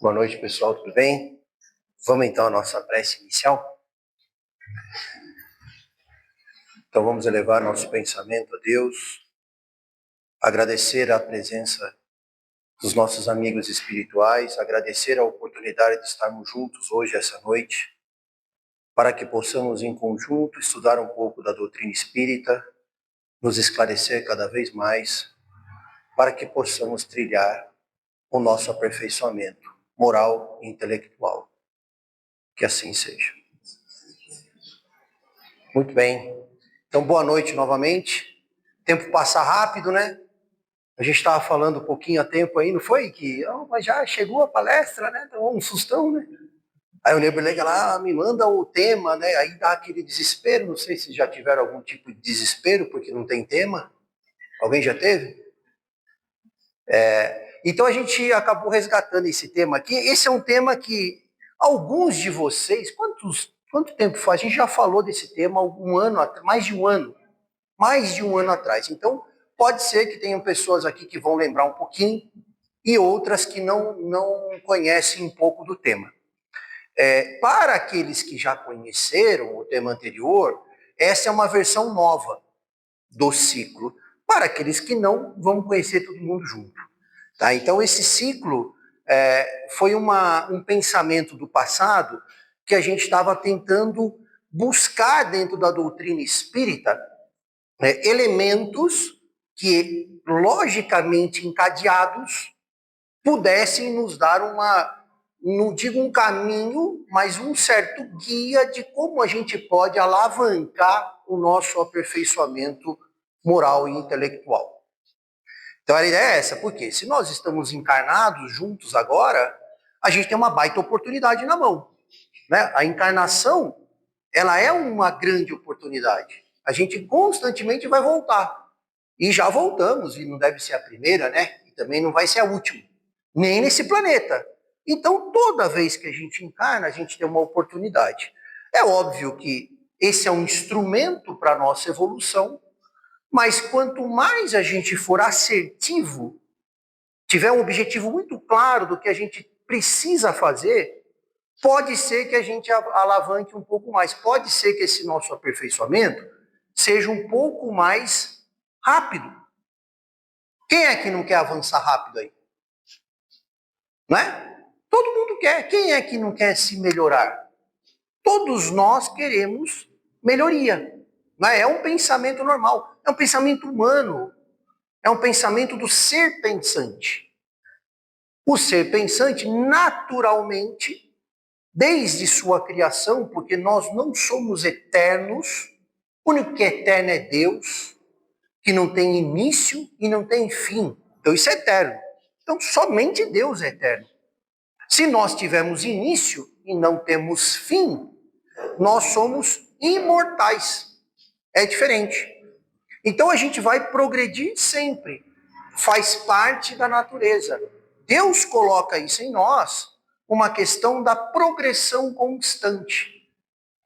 Boa noite, pessoal, tudo bem? Vamos então à nossa prece inicial? Então vamos elevar nosso pensamento a Deus, agradecer a presença dos nossos amigos espirituais, agradecer a oportunidade de estarmos juntos hoje, essa noite, para que possamos em conjunto estudar um pouco da doutrina espírita, nos esclarecer cada vez mais, para que possamos trilhar o nosso aperfeiçoamento moral e intelectual. Que assim seja. Muito bem. Então, boa noite novamente. O tempo passa rápido, né? A gente estava falando um pouquinho há tempo aí, não foi? Mas já chegou a palestra, né? Então, um sustão, né? Aí o Neberlega lá me manda o tema, né? Aí dá aquele desespero. Não sei se já tiveram algum tipo de desespero, porque não tem tema. Alguém já teve? Então a gente acabou resgatando esse tema aqui. Esse é um tema que alguns de vocês, quanto tempo faz? A gente já falou desse tema há um ano, mais de um ano atrás. Então pode ser que tenham pessoas aqui que vão lembrar um pouquinho e outras que não conhecem um pouco do tema. Para aqueles que já conheceram o tema anterior, essa é uma versão nova do ciclo. Para aqueles que não, vamos conhecer todo mundo junto. Tá? Então, esse ciclo foi um pensamento do passado que a gente estava tentando buscar dentro da doutrina espírita elementos que, logicamente encadeados, pudessem nos dar não digo um caminho, mas um certo guia de como a gente pode alavancar o nosso aperfeiçoamento moral e intelectual. Então a ideia é essa, porque se nós estamos encarnados juntos agora, a gente tem uma baita oportunidade na mão. Né? A encarnação, ela é uma grande oportunidade. A gente constantemente vai voltar. E já voltamos, e não deve ser a primeira, né? E também não vai ser a última. Nem nesse planeta. Então, toda vez que a gente encarna, a gente tem uma oportunidade. É óbvio que esse é um instrumento para a nossa evolução, mas quanto mais a gente for assertivo, tiver um objetivo muito claro do que a gente precisa fazer, pode ser que a gente alavanque um pouco mais. Pode ser que esse nosso aperfeiçoamento seja um pouco mais rápido. Quem é que não quer avançar rápido aí? Não é? Todo mundo quer. Quem é que não quer se melhorar? Todos nós queremos melhoria. Não é? É um pensamento normal. É um pensamento humano. É um pensamento do ser pensante. O ser pensante, naturalmente, desde sua criação, porque nós não somos eternos, o único que é eterno é Deus, que não tem início e não tem fim. Então isso é eterno. Então somente Deus é eterno. Se nós tivermos início e não temos fim, nós somos imortais. É diferente. Então a gente vai progredir sempre. Faz parte da natureza. Deus coloca isso em nós, uma questão da progressão constante.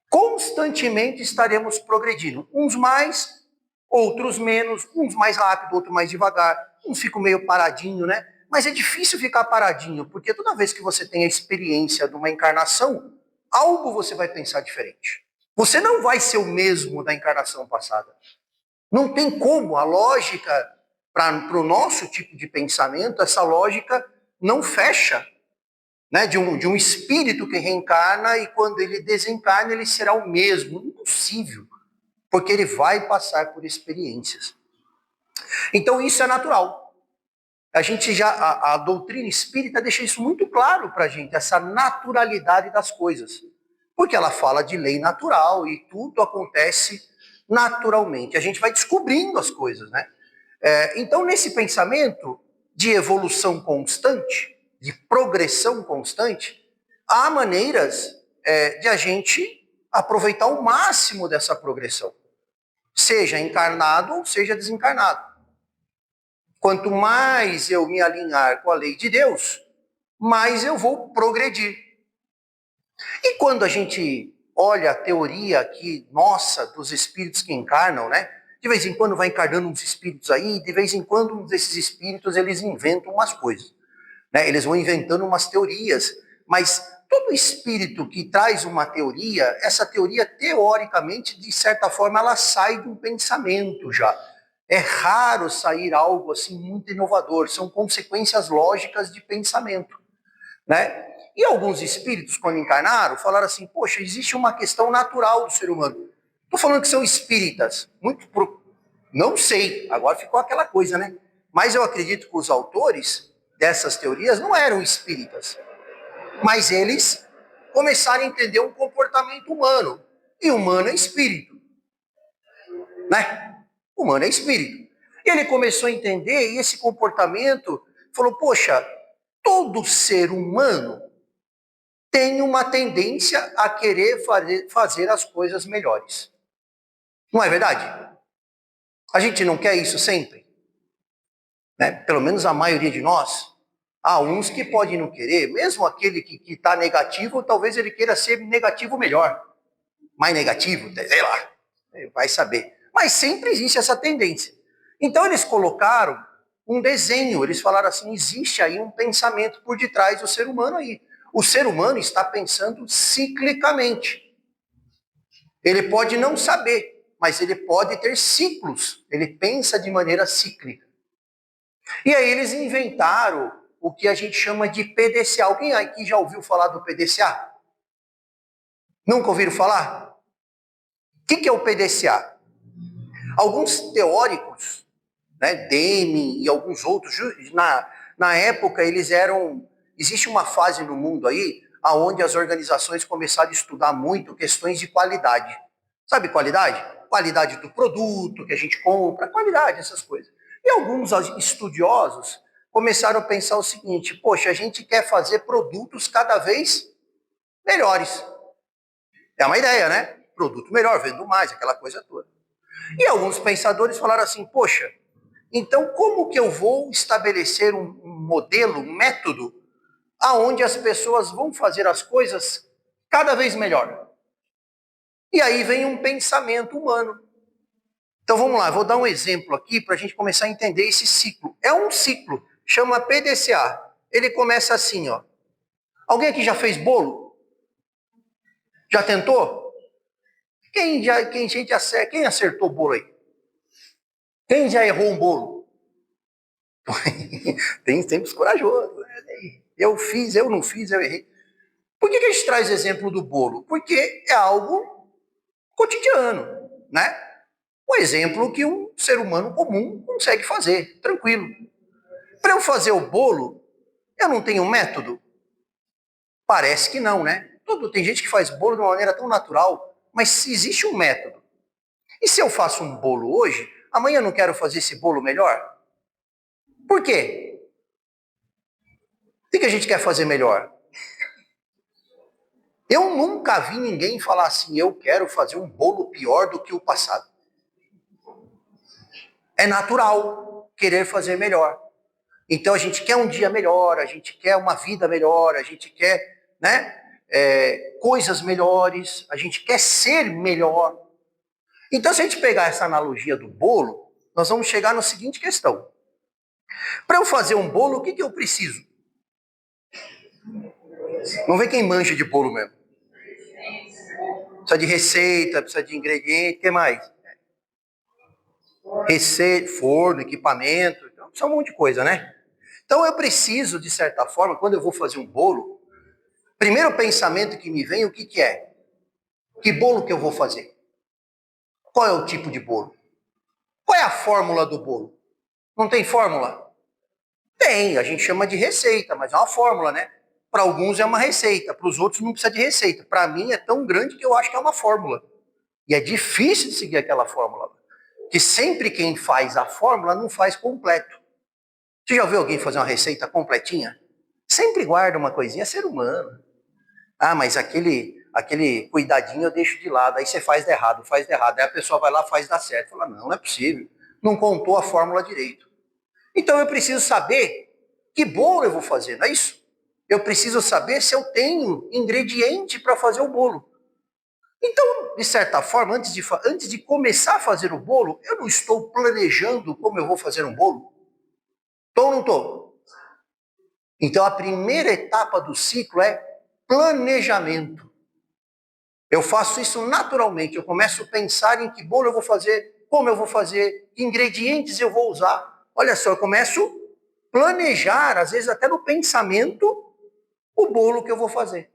Constantemente estaremos progredindo. Uns mais, outros menos, uns mais rápido, outros mais devagar. Uns ficam meio paradinho, né? Mas é difícil ficar paradinho, porque toda vez que você tem a experiência de uma encarnação, algo você vai pensar diferente. Você não vai ser o mesmo da encarnação passada. Não tem como, a lógica, para o nosso tipo de pensamento, essa lógica não fecha. Né? De um espírito que reencarna e quando ele desencarna, ele será o mesmo. Impossível, porque ele vai passar por experiências. Então isso é natural. A doutrina espírita deixa isso muito claro para a gente, essa naturalidade das coisas. Porque ela fala de lei natural e tudo acontece naturalmente. A gente vai descobrindo as coisas, né? Então, nesse pensamento de evolução constante, de progressão constante, há maneiras de a gente aproveitar o máximo dessa progressão. Seja encarnado ou seja desencarnado. Quanto mais eu me alinhar com a lei de Deus, mais eu vou progredir. E quando a gente olha a teoria aqui, nossa, dos espíritos que encarnam, né? De vez em quando vai encarnando uns espíritos aí, de vez em quando desses espíritos eles inventam umas coisas. né? Eles vão inventando umas teorias, mas todo espírito que traz uma teoria, essa teoria, teoricamente, de certa forma, ela sai de um pensamento já. É raro sair algo assim muito inovador, são consequências lógicas de pensamento, né? E alguns espíritos, quando encarnaram, falaram assim, poxa, existe uma questão natural do ser humano. Estou falando que são espíritas, não sei, agora ficou aquela coisa, né? Mas eu acredito que os autores dessas teorias não eram espíritas, mas eles começaram a entender o comportamento humano. E humano é espírito, né? Humano é espírito. E ele começou a entender, e esse comportamento falou, poxa, todo ser humano tem uma tendência a querer fazer as coisas melhores. Não é verdade? A gente não quer isso sempre, né? Pelo menos a maioria de nós. Há uns que podem não querer, mesmo aquele que está negativo, talvez ele queira ser negativo melhor. Mais negativo, sei lá, vai saber. Mas sempre existe essa tendência. Então eles colocaram um desenho, eles falaram assim, existe aí um pensamento por detrás do ser humano aí. O ser humano está pensando ciclicamente. Ele pode não saber, mas ele pode ter ciclos. Ele pensa de maneira cíclica. E aí eles inventaram o que a gente chama de PDCA. Alguém aqui já ouviu falar do PDCA? Nunca ouviram falar? O que é o PDCA? Alguns teóricos, né, Deming e alguns outros, na época eles eram... Existe uma fase no mundo aí onde as organizações começaram a estudar muito questões de qualidade. Sabe qualidade? Qualidade do produto que a gente compra, qualidade, essas coisas. E alguns estudiosos começaram a pensar o seguinte, poxa, a gente quer fazer produtos cada vez melhores. É uma ideia, né? Produto melhor, vendo mais, aquela coisa toda. E alguns pensadores falaram assim, poxa, então como que eu vou estabelecer um modelo, um método, aonde as pessoas vão fazer as coisas cada vez melhor? E aí vem um pensamento humano. Então vamos lá, vou dar um exemplo aqui para a gente começar a entender esse ciclo. É um ciclo, chama PDCA. Ele começa assim, ó. Alguém aqui já fez bolo? Já tentou? Quem acertou o bolo aí? Quem já errou um bolo? Tem tempos corajosos. Né? Eu fiz, eu não fiz, eu errei. Por que a gente traz exemplo do bolo? Porque é algo cotidiano, né? Um exemplo que um ser humano comum consegue fazer, tranquilo. Para eu fazer o bolo, eu não tenho um método? Parece que não, né? Tem gente que faz bolo de uma maneira tão natural, mas se existe um método. E se eu faço um bolo hoje, amanhã eu não quero fazer esse bolo melhor? Por quê? O que a gente quer fazer melhor? Eu nunca vi ninguém falar assim, eu quero fazer um bolo pior do que o passado. É natural querer fazer melhor. Então a gente quer um dia melhor, a gente quer uma vida melhor, a gente quer, né, coisas melhores, a gente quer ser melhor. Então se a gente pegar essa analogia do bolo, nós vamos chegar na seguinte questão. Para eu fazer um bolo, o que eu preciso? Vamos ver quem manja de bolo mesmo. Precisa de receita, precisa de ingrediente, o que mais? Receita, forno, equipamento, então precisa um monte de coisa, né? Então eu preciso, de certa forma, quando eu vou fazer um bolo, primeiro pensamento que me vem, o que é? Que bolo que eu vou fazer? Qual é o tipo de bolo? Qual é a fórmula do bolo? Não tem fórmula? Tem, a gente chama de receita, mas é uma fórmula, né? Para alguns é uma receita, para os outros não precisa de receita. Para mim é tão grande que eu acho que é uma fórmula. E é difícil de seguir aquela fórmula. Que sempre quem faz a fórmula não faz completo. Você já viu alguém fazer uma receita completinha? Sempre guarda uma coisinha, é ser humano. Ah, mas aquele cuidadinho eu deixo de lado. Aí você faz de errado, faz de errado. Aí a pessoa vai lá e faz dar certo. Fala, não, não é possível. Não contou a fórmula direito. Então eu preciso saber que bolo eu vou fazer, não é isso? Eu preciso saber se eu tenho ingrediente para fazer o bolo. Então, de certa forma, antes de começar a fazer o bolo, eu não estou planejando como eu vou fazer um bolo? Estou ou não estou? Então, a primeira etapa do ciclo é planejamento. Eu faço isso naturalmente. Eu começo a pensar em que bolo eu vou fazer, como eu vou fazer, que ingredientes eu vou usar. Olha só, eu começo a planejar, às vezes até no pensamento, o bolo que eu vou fazer.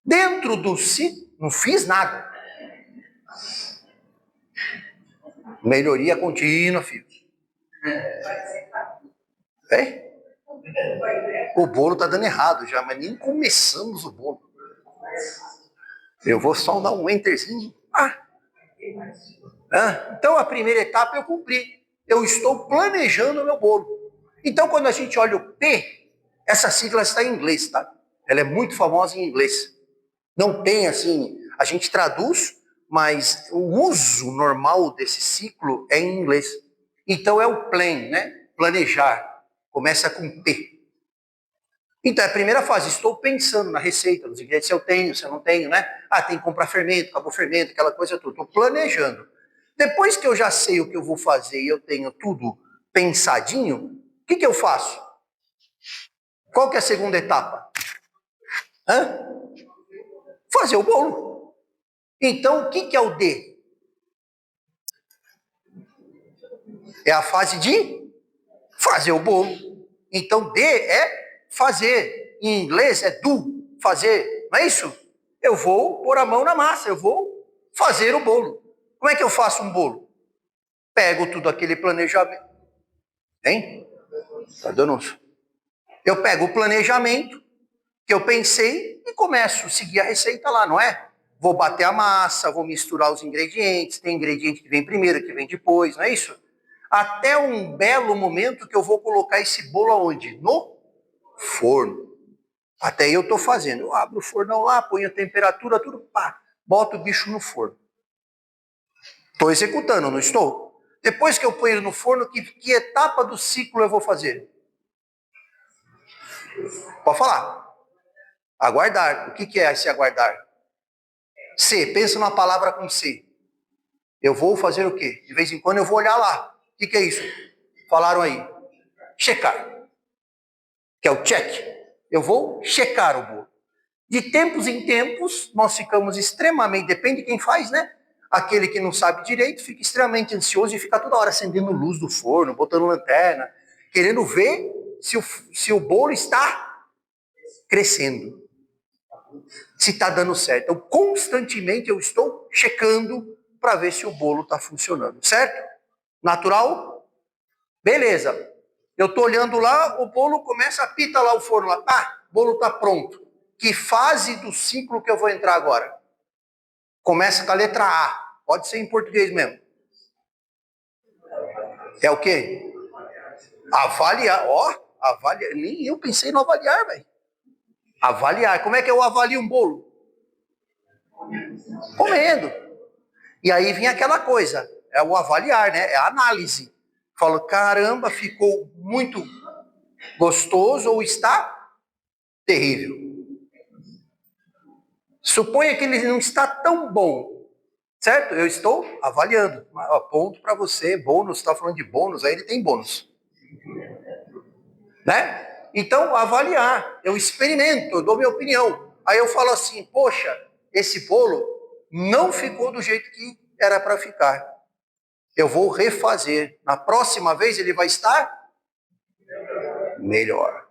Dentro do ciclo, não fiz nada. Melhoria contínua, filho. É? O bolo tá dando errado já, mas nem começamos o bolo. Eu vou só dar um enterzinho. Então a primeira etapa eu cumpri. Eu estou planejando o meu bolo. Então quando a gente olha o P, essa sigla está em inglês, tá? Ela é muito famosa em inglês. Não tem assim, a gente traduz, mas o uso normal desse ciclo é em inglês. Então é o plan, né? Planejar. Começa com P. Então, é a primeira fase, estou pensando na receita, nos ingredientes se eu tenho, se eu não tenho, né? Tem que comprar fermento, acabou fermento, aquela coisa toda. Estou planejando. Depois que eu já sei o que eu vou fazer e eu tenho tudo pensadinho, o que eu faço? Qual que é a segunda etapa? Fazer o bolo. Então, o que é o D? É a fase de fazer o bolo. Então, D é fazer. Em inglês é do, fazer. Não é isso? Eu vou pôr a mão na massa, eu vou fazer o bolo. Como é que eu faço um bolo? Pego tudo aquele planejamento. Hein? Tá dando uns... Eu pego o planejamento que eu pensei e começo a seguir a receita lá, não é? Vou bater a massa, vou misturar os ingredientes, tem ingrediente que vem primeiro, que vem depois, não é isso? Até um belo momento que eu vou colocar esse bolo aonde? No forno. Até aí eu estou fazendo. Eu abro o fornão lá, ponho a temperatura, tudo, pá, boto o bicho no forno. Estou executando, não estou? Depois que eu ponho ele no forno, que etapa do ciclo eu vou fazer? Pode falar. Aguardar. O que é esse aguardar? C. Pensa numa palavra com C. Eu vou fazer o quê? De vez em quando eu vou olhar lá. O que é isso? Falaram aí. Checar. Que é o check. Eu vou checar o bolo. De tempos em tempos, nós ficamos extremamente, depende de quem faz, né? Aquele que não sabe direito fica extremamente ansioso e fica toda hora acendendo luz do forno, botando lanterna, querendo ver se o bolo está crescendo, se está dando certo. Então, constantemente eu estou checando para ver se o bolo está funcionando, certo? Natural? Beleza. Eu estou olhando lá, o bolo começa a pitar lá o forno lá. O bolo está pronto. Que fase do ciclo que eu vou entrar agora? Começa com a letra A. Pode ser em português mesmo. É o quê? Avaliar. Avaliar. Nem eu pensei no avaliar, velho. Avaliar. Como é que eu avalio um bolo? Comendo. E aí vem aquela coisa. É o avaliar, né? É a análise. Falo, caramba, ficou muito gostoso ou está terrível. Suponha que ele não está tão bom. Certo? Eu estou avaliando. Ponto para você, bônus, está falando de bônus, aí ele tem bônus. Né? Então, avaliar. Eu experimento, eu dou minha opinião. Aí eu falo assim, poxa, esse bolo não ficou do jeito que era para ficar. Eu vou refazer. Na próxima vez ele vai estar melhor.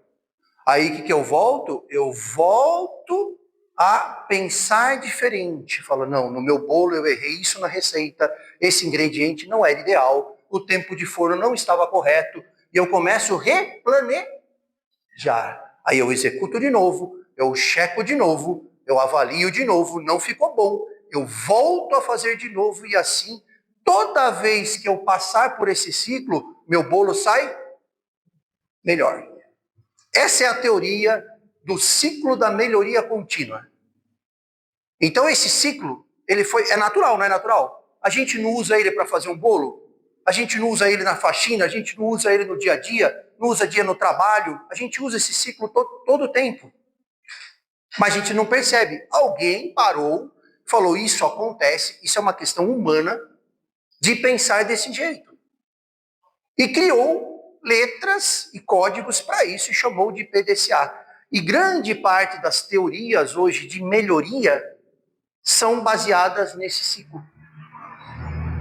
Aí o que eu volto? Eu volto a pensar diferente. Falo, não, no meu bolo eu errei isso na receita, esse ingrediente não era ideal, o tempo de forno não estava correto, e eu começo a replanejar. Aí eu executo de novo, eu checo de novo, eu avalio de novo, não ficou bom, eu volto a fazer de novo, e assim, toda vez que eu passar por esse ciclo, meu bolo sai melhor. Essa é a teoria do ciclo da melhoria contínua. Então esse ciclo, é natural, não é natural? A gente não usa ele para fazer um bolo, a gente não usa ele na faxina, a gente não usa ele no dia a dia, não usa dia no trabalho, a gente usa esse ciclo todo o tempo. Mas a gente não percebe. Alguém parou, falou, isso acontece, isso é uma questão humana de pensar desse jeito. E criou letras e códigos para isso e chamou de PDCA. E grande parte das teorias hoje de melhoria são baseadas nesse ciclo.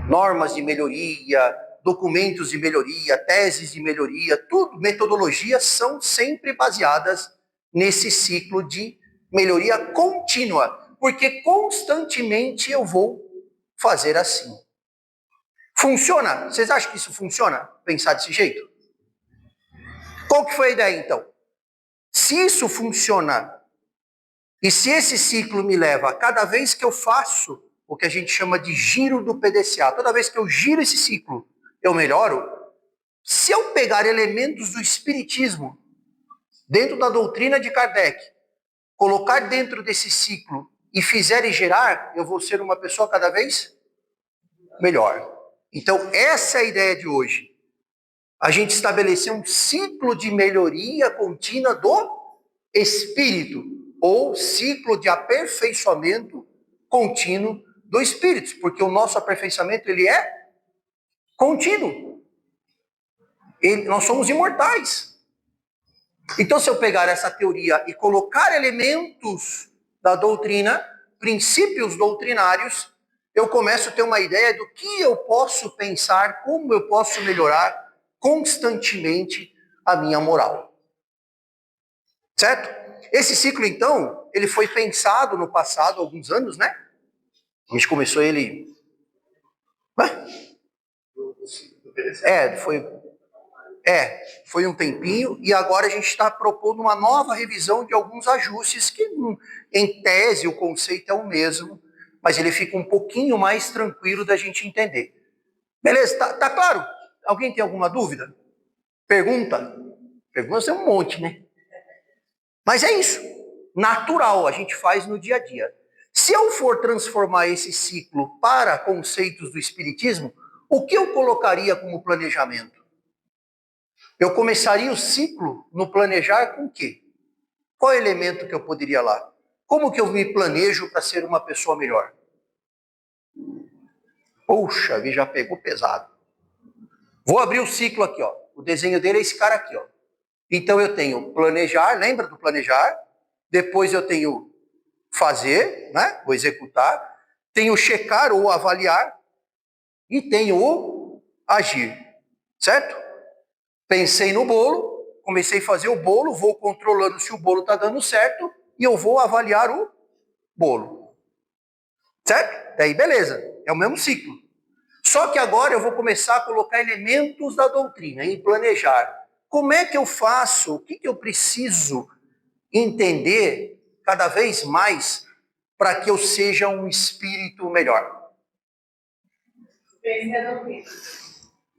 Normas de melhoria, documentos de melhoria, teses de melhoria, tudo, metodologias são sempre baseadas nesse ciclo de melhoria contínua, porque constantemente eu vou fazer assim. Funciona? Vocês acham que isso funciona? Pensar desse jeito? Qual que foi a ideia, então? Se isso funciona, e se esse ciclo me leva a cada vez que eu faço o que a gente chama de giro do PDCA, toda vez que eu giro esse ciclo, eu melhoro. Se eu pegar elementos do espiritismo, dentro da doutrina de Kardec, colocar dentro desse ciclo e fizer e gerar, eu vou ser uma pessoa cada vez melhor. Então, essa é a ideia de hoje. A gente estabelecer um ciclo de melhoria contínua do espírito, ou ciclo de aperfeiçoamento contínuo do espírito, porque o nosso aperfeiçoamento ele é contínuo. Nós somos imortais. Então, se eu pegar essa teoria e colocar elementos da doutrina, princípios doutrinários, eu começo a ter uma ideia do que eu posso pensar, como eu posso melhorar constantemente a minha moral. Certo? Esse ciclo, então, ele foi pensado no passado, há alguns anos, né? A gente começou ele... Foi um tempinho, e agora a gente está propondo uma nova revisão de alguns ajustes que, em tese, o conceito é o mesmo, mas ele fica um pouquinho mais tranquilo da gente entender. Beleza? Tá claro? Alguém tem alguma dúvida? Pergunta? Perguntas tem um monte, né? Mas é isso. Natural, a gente faz no dia a dia. Se eu for transformar esse ciclo para conceitos do espiritismo, o que eu colocaria como planejamento? Eu começaria o ciclo no planejar com o quê? Qual elemento que eu poderia lá? Como que eu me planejo para ser uma pessoa melhor? Poxa, já pegou pesado. Vou abrir o ciclo aqui, ó. O desenho dele é esse cara aqui, ó. Então eu tenho planejar, lembra do planejar? Depois eu tenho fazer, né? Vou executar. Tenho checar ou avaliar. E tenho o agir. Certo? Pensei no bolo, comecei a fazer o bolo, vou controlando se o bolo está dando certo e eu vou avaliar o bolo. Certo? Daí beleza, é o mesmo ciclo. Só que agora eu vou começar a colocar elementos da doutrina, em planejar. Como é que eu faço? O que eu preciso entender cada vez mais para que eu seja um espírito melhor?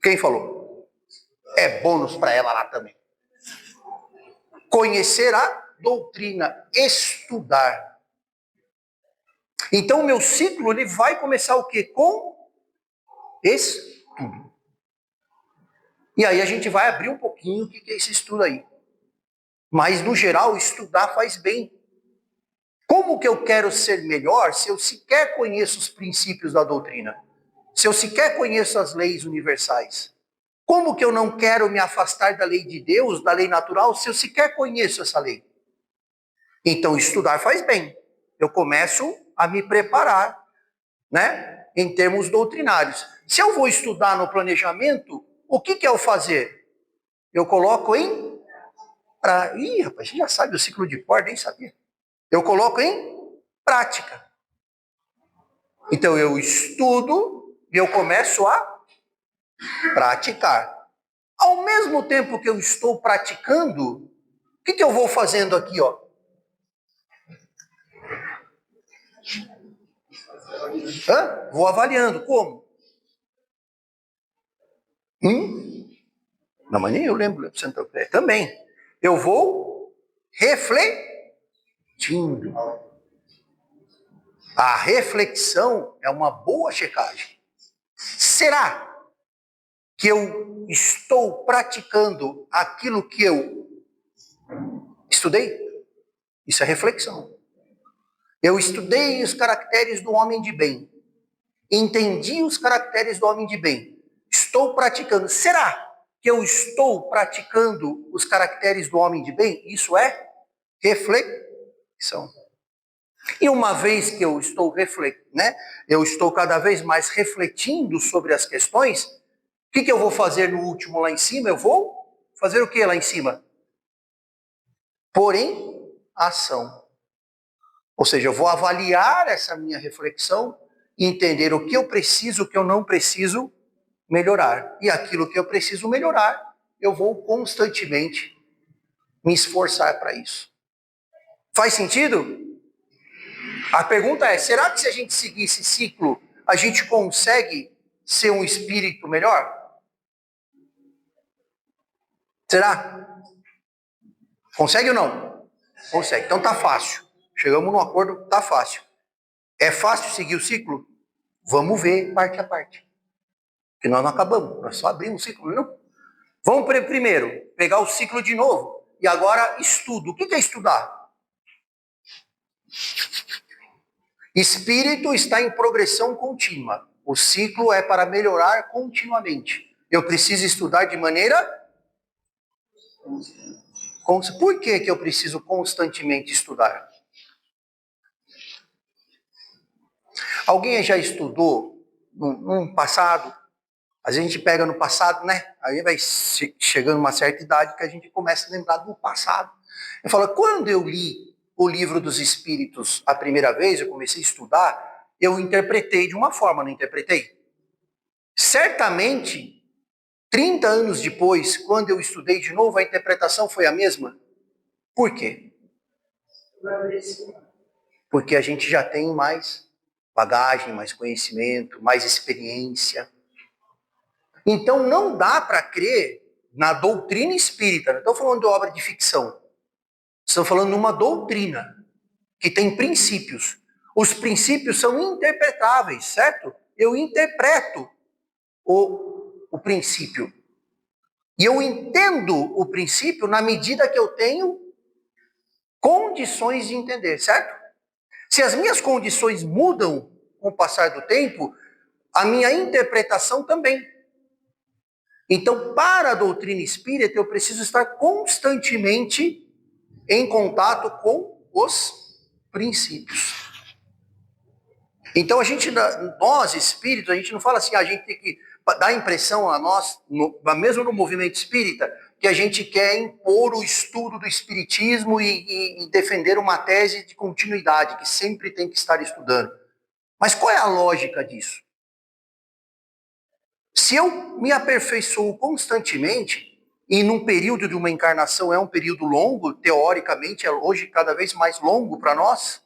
Quem falou? É bônus para ela lá também. Conhecer a doutrina, estudar. Então o meu ciclo ele vai começar o quê? Com estudo. E aí a gente vai abrir um pouquinho o que é esse estudo aí. Mas no geral estudar faz bem. Como que eu quero ser melhor se eu sequer conheço os princípios da doutrina? Se eu sequer conheço as leis universais? Como que eu não quero me afastar da lei de Deus, da lei natural, se eu sequer conheço essa lei? Então, estudar faz bem. Eu começo a me preparar, né, em termos doutrinários. Se eu vou estudar no planejamento, o que é o fazer? Eu coloco em... Ih, rapaz, você já sabe o ciclo de Ford, nem sabia. Eu coloco em prática. Então, eu estudo e eu começo a praticar. Ao mesmo tempo que eu estou praticando, o que eu vou fazendo aqui, ó? Vou avaliando. Como? Não, mas nem eu lembro. Também. Eu vou refletindo. A reflexão é uma boa checagem. Será que eu estou praticando aquilo que eu estudei? Isso é reflexão. Eu estudei os caracteres do homem de bem. Entendi os caracteres do homem de bem. Estou praticando. Será que eu estou praticando os caracteres do homem de bem? Isso é reflexão. E uma vez que eu estou eu estou cada vez mais refletindo sobre as questões, o que eu vou fazer no último lá em cima? Eu vou fazer o que lá em cima? Porém, ação. Ou seja, eu vou avaliar essa minha reflexão e entender o que eu preciso, o que eu não preciso melhorar. E aquilo que eu preciso melhorar, eu vou constantemente me esforçar para isso. Faz sentido? A pergunta é, será que se a gente seguir esse ciclo, a gente consegue ser um espírito melhor? Será? Consegue ou não? Consegue. Então tá fácil. Chegamos num acordo, tá fácil. É fácil seguir o ciclo? Vamos ver parte a parte. Porque nós não acabamos, nós só abrimos o ciclo, não? Vamos primeiro pegar o ciclo de novo. E agora estudo. O que é estudar? Espírito está em progressão contínua. O ciclo é para melhorar continuamente. Eu preciso estudar de maneira... Por que eu preciso constantemente estudar? Alguém já estudou no passado? A gente pega no passado, né? Aí vai chegando uma certa idade que a gente começa a lembrar do passado. Eu falo, quando eu li o Livro dos Espíritos a primeira vez, eu comecei a estudar, eu interpretei de uma forma, não interpretei? Certamente, 30 anos depois, quando eu estudei de novo, a interpretação foi a mesma. Por quê? Porque a gente já tem mais bagagem, mais conhecimento, mais experiência. Então não dá para crer na doutrina espírita. Não estou falando de obra de ficção. Estou falando de uma doutrina que tem princípios. Os princípios são interpretáveis, certo? Eu interpreto o princípio. E eu entendo o princípio na medida que eu tenho condições de entender, certo? Se as minhas condições mudam com o passar do tempo, a minha interpretação também. Então, para a doutrina espírita, eu preciso estar constantemente em contato com os princípios. Então, nós espíritos, a gente não fala assim, a gente tem que dar a impressão a nós, mesmo no movimento espírita, que a gente quer impor o estudo do espiritismo e defender uma tese de continuidade, que sempre tem que estar estudando. Mas qual é a lógica disso? Se eu me aperfeiçoo constantemente, e num período de uma encarnação é um período longo, teoricamente é hoje cada vez mais longo para nós,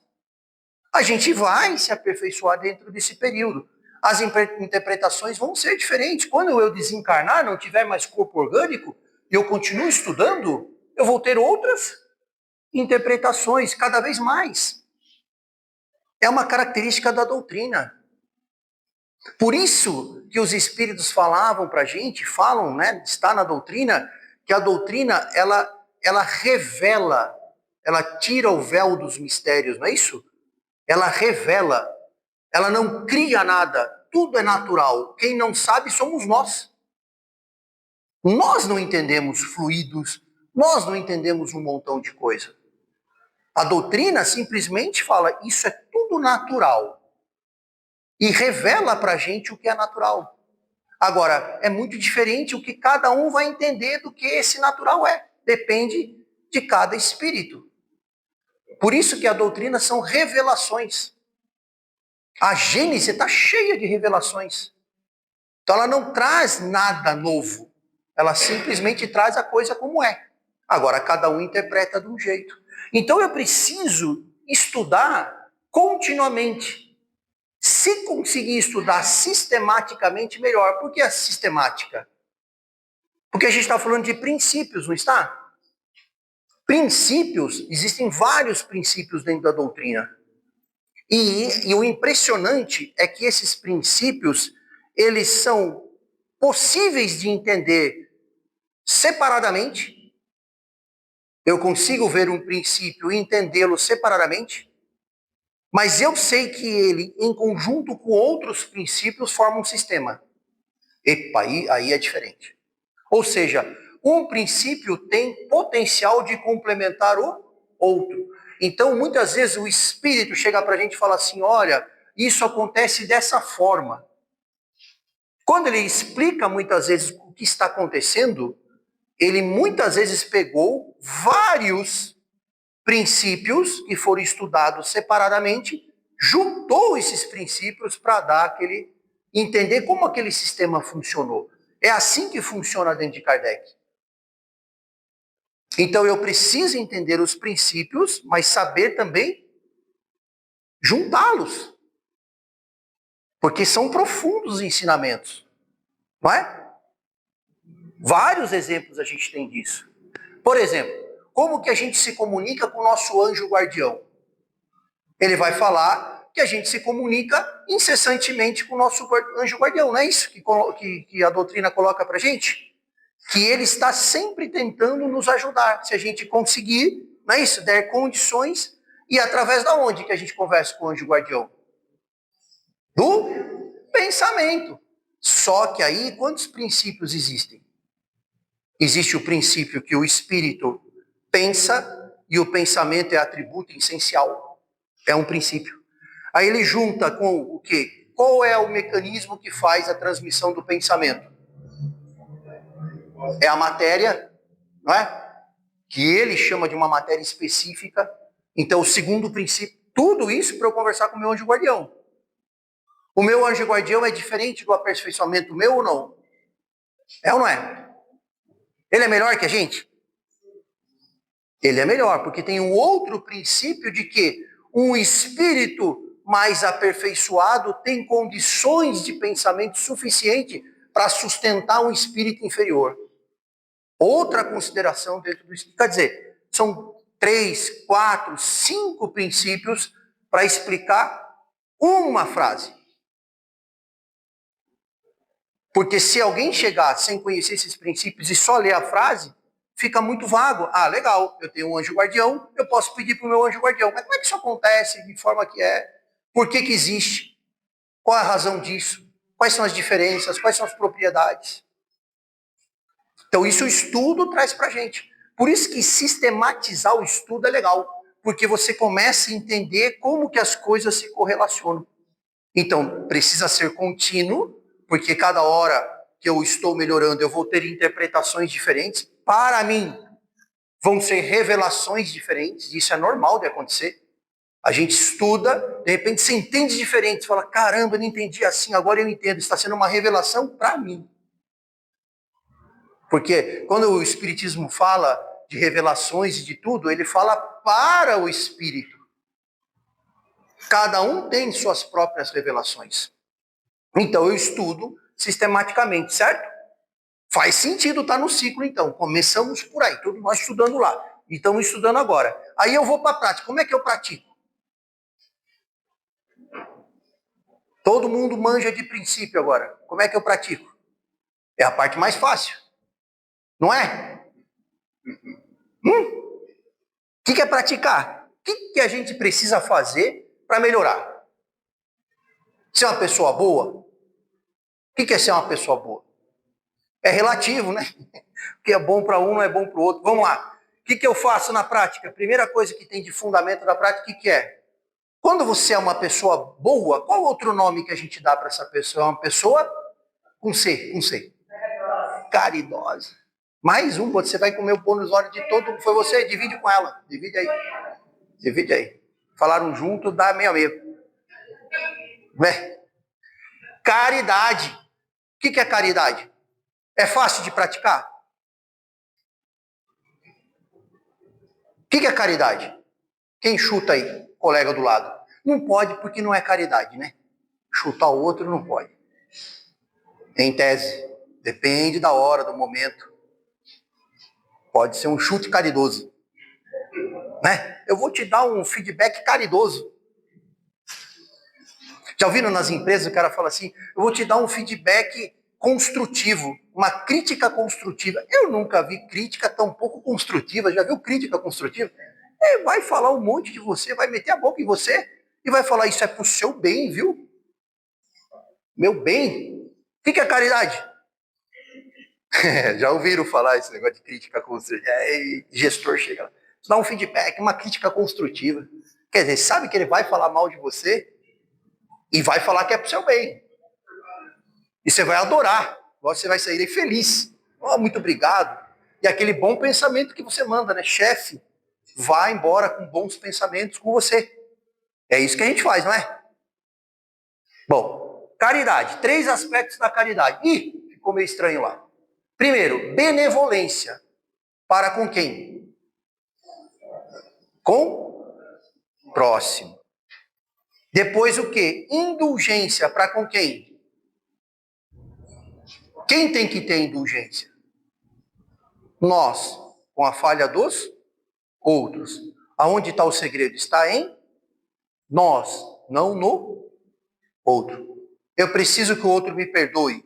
a gente vai se aperfeiçoar dentro desse período. As interpretações vão ser diferentes. Quando eu desencarnar, não tiver mais corpo orgânico, e eu continuo estudando, eu vou ter outras interpretações, cada vez mais. É uma característica da doutrina. Por isso que os espíritos falavam para a gente, falam, né, está na doutrina, que a doutrina, ela revela, ela tira o véu dos mistérios, não é isso? Ela revela, ela não cria nada, tudo é natural. Quem não sabe somos nós. Nós não entendemos fluidos, nós não entendemos um montão de coisa. A doutrina simplesmente fala, isso é tudo natural. E revela para a gente o que é natural. Agora, é muito diferente o que cada um vai entender do que esse natural é. Depende de cada espírito. Por isso que a doutrina são revelações. A Gênese está cheia de revelações. Então ela não traz nada novo. Ela simplesmente traz a coisa como é. Agora, cada um interpreta de um jeito. Então eu preciso estudar continuamente. Se conseguir estudar sistematicamente, melhor. Por que a sistemática? Porque a gente está falando de princípios, não está? Princípios, existem vários princípios dentro da doutrina. E o impressionante é que esses princípios, eles são possíveis de entender separadamente. Eu consigo ver um princípio e entendê-lo separadamente. Mas eu sei que ele, em conjunto com outros princípios, forma um sistema. Epa, aí é diferente. Ou seja, um princípio tem potencial de complementar o outro. Então, muitas vezes o Espírito chega para a gente e fala assim, olha, isso acontece dessa forma. Quando ele explica muitas vezes o que está acontecendo, ele muitas vezes pegou vários princípios que foram estudados separadamente, juntou esses princípios para dar aquele, entender como aquele sistema funcionou. É assim que funciona dentro de Kardec. Então eu preciso entender os princípios, mas saber também juntá-los. Porque são profundos os ensinamentos, não é? Vários exemplos a gente tem disso. Por exemplo, como que a gente se comunica com o nosso anjo guardião? Ele vai falar que a gente se comunica incessantemente com o nosso anjo guardião, não é isso que a doutrina coloca para a gente? Que ele está sempre tentando nos ajudar, se a gente conseguir, não é isso? Der condições, e através da onde que a gente conversa com o anjo guardião? Do pensamento. Só que aí, quantos princípios existem? Existe o princípio que o espírito pensa, e o pensamento é atributo essencial. É um princípio. Aí ele junta com o quê? Qual é o mecanismo que faz a transmissão do pensamento? É a matéria, não é? Que ele chama de uma matéria específica. Então, o segundo princípio, tudo isso para eu conversar com o meu anjo guardião. O meu anjo guardião é diferente do aperfeiçoamento meu ou não? É ou não é? Ele é melhor que a gente? Ele é melhor, porque tem um outro princípio de que um espírito mais aperfeiçoado tem condições de pensamento suficiente para sustentar um espírito inferior. Outra consideração dentro do espírito. Quer dizer, são 3, 4, 5 princípios para explicar uma frase. Porque se alguém chegar sem conhecer esses princípios e só ler a frase, fica muito vago. Ah, legal, eu tenho um anjo guardião, eu posso pedir para o meu anjo guardião. Mas como é que isso acontece? De forma que é? Por que existe? Qual é a razão disso? Quais são as diferenças? Quais são as propriedades? Então isso o estudo traz para a gente. Por isso que sistematizar o estudo é legal. Porque você começa a entender como que as coisas se correlacionam. Então, precisa ser contínuo, porque cada hora que eu estou melhorando, eu vou ter interpretações diferentes. Para mim, vão ser revelações diferentes. Isso é normal de acontecer. A gente estuda, de repente você entende diferente. Você fala, caramba, eu não entendi assim, agora eu entendo. Está sendo uma revelação para mim. Porque quando o Espiritismo fala de revelações e de tudo, ele fala para o Espírito. Cada um tem suas próprias revelações. Então eu estudo sistematicamente, certo? Faz sentido estar no ciclo, então. Começamos por aí, todos nós estudando lá. E estamos estudando agora. Aí eu vou para a prática. Como é que eu pratico? Todo mundo manja de princípio agora. Como é que eu pratico? É a parte mais fácil. Não é? O que é praticar? O que a gente precisa fazer para melhorar? Ser uma pessoa boa? O que é ser uma pessoa boa? É relativo, né? O que é bom para um não é bom para o outro. Vamos lá. O que eu faço na prática? A primeira coisa que tem de fundamento da prática, o que é? Quando você é uma pessoa boa, qual outro nome que a gente dá para essa pessoa? É uma pessoa com C, com C. Caridosa. Mais um, você vai comer o pão nos olhos de todo. Foi você? Divide com ela. Divide aí. Divide aí. Falaram junto, dá meio a meio. Né? Caridade. O que é caridade? É fácil de praticar? O que é caridade? Quem chuta aí, colega do lado? Não pode porque não é caridade, né? Chutar o outro não pode. Em tese, depende da hora, do momento. Pode ser um chute caridoso. Né? Eu vou te dar um feedback caridoso. Já ouviram nas empresas o cara fala assim, eu vou te dar um feedback construtivo, uma crítica construtiva. Eu nunca vi crítica tão pouco construtiva. Já viu crítica construtiva? Ele vai falar um monte de você, vai meter a boca em você e vai falar, isso é pro seu bem, viu? Meu bem? O que é caridade? Já ouviram falar esse negócio de crítica construtiva? Aí, gestor chega lá, dá um feedback, uma crítica construtiva. Quer dizer, sabe que ele vai falar mal de você e vai falar que é pro seu bem. E você vai adorar. Você vai sair feliz. Oh, muito obrigado. E aquele bom pensamento que você manda, né? Chefe, vá embora com bons pensamentos com você. É isso que a gente faz, não é? Bom, caridade. 3 aspectos da caridade. Ih, ficou meio estranho lá. Primeiro, benevolência. Para com quem? Com o próximo. Depois o quê? Indulgência. Para com quem? Quem tem que ter indulgência? Nós, com a falha dos outros. Aonde está o segredo? Está em nós, não no outro. Eu preciso que o outro me perdoe.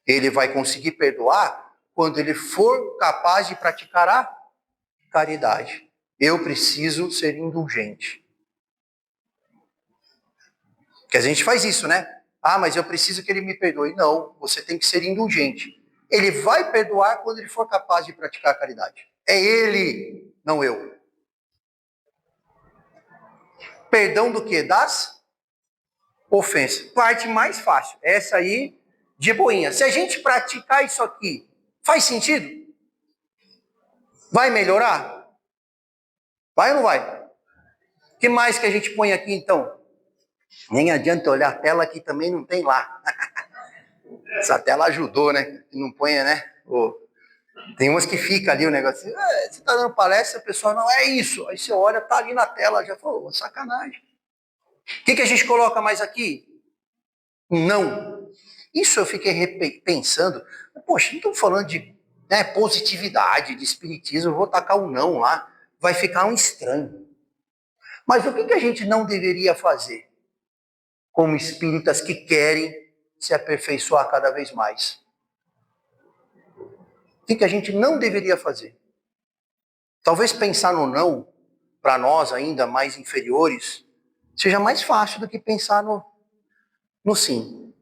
Ele vai conseguir perdoar quando ele for capaz de praticar a caridade. Eu preciso ser indulgente. Porque a gente faz isso, né? Ah, mas eu preciso que ele me perdoe. Não, você tem que ser indulgente. Ele vai perdoar quando ele for capaz de praticar a caridade. É ele, não eu. Perdão do quê? Das ofensas. Parte mais fácil. Essa aí, de boinha. Se a gente praticar isso aqui, faz sentido? Vai melhorar? Vai ou não vai? O que mais que a gente põe aqui, então? Nem adianta olhar a tela que também não tem lá. Essa tela ajudou, né? Que não põe, né? Tem umas que fica ali o negócio. Você tá dando palestra, a pessoa não é isso. Aí você olha, tá ali na tela, já falou, sacanagem. O que a gente coloca mais aqui? Não. Isso eu fiquei pensando. Poxa, não estou falando de positividade, de espiritismo, eu vou tacar um não lá. Vai ficar um estranho. Mas o que a gente não deveria fazer como espíritas que querem se aperfeiçoar cada vez mais? O que a gente não deveria fazer? Talvez pensar no não, para nós ainda mais inferiores, seja mais fácil do que pensar no sim.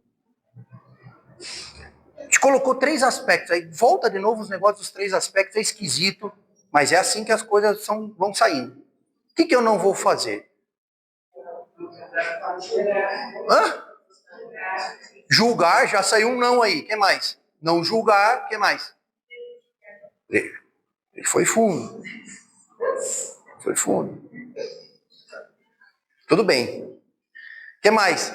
A gente colocou 3 aspectos, aí volta de novo os negócios dos 3 aspectos, é esquisito, mas é assim que as coisas vão saindo. O que eu não vou fazer? Hã? Julgar, já saiu um não aí, o que mais? Não julgar, o que mais? Ele foi fundo. Foi fundo. Tudo bem. O que mais?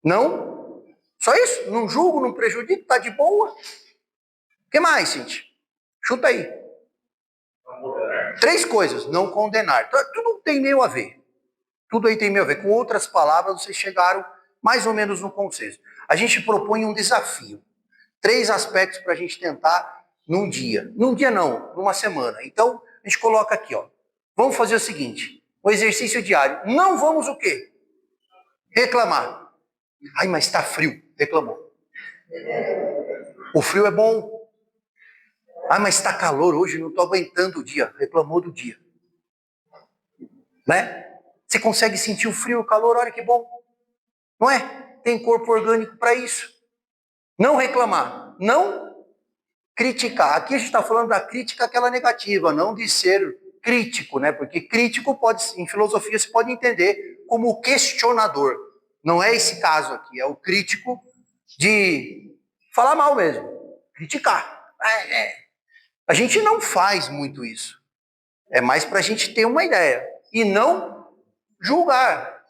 Não? Só isso? Não julgo, não prejudico, tá de boa? O que mais, Cintia? Chuta aí. 3 coisas. Não condenar. Tudo tem meio a ver. Tudo aí tem meio a ver. Com outras palavras, vocês chegaram mais ou menos no consenso. A gente propõe um desafio. 3 aspectos para a gente tentar num dia. Num dia não, numa semana. Então, a gente coloca aqui, ó. Vamos fazer o seguinte. Um exercício diário. Não vamos o quê? Reclamar. Ai, mas está frio. Reclamou. O frio é bom. Ah, mas está calor hoje, não estou aguentando o dia. Reclamou do dia. Né? Você consegue sentir o frio, o calor, olha que bom. Não é? Tem corpo orgânico para isso. Não reclamar. Não criticar. Aqui a gente está falando da crítica, aquela negativa, não de ser crítico, né? Porque crítico pode, em filosofia, se pode entender como questionador. Não é esse caso aqui, é o crítico de falar mal mesmo, criticar. A gente não faz muito isso. É mais para a gente ter uma ideia e não julgar.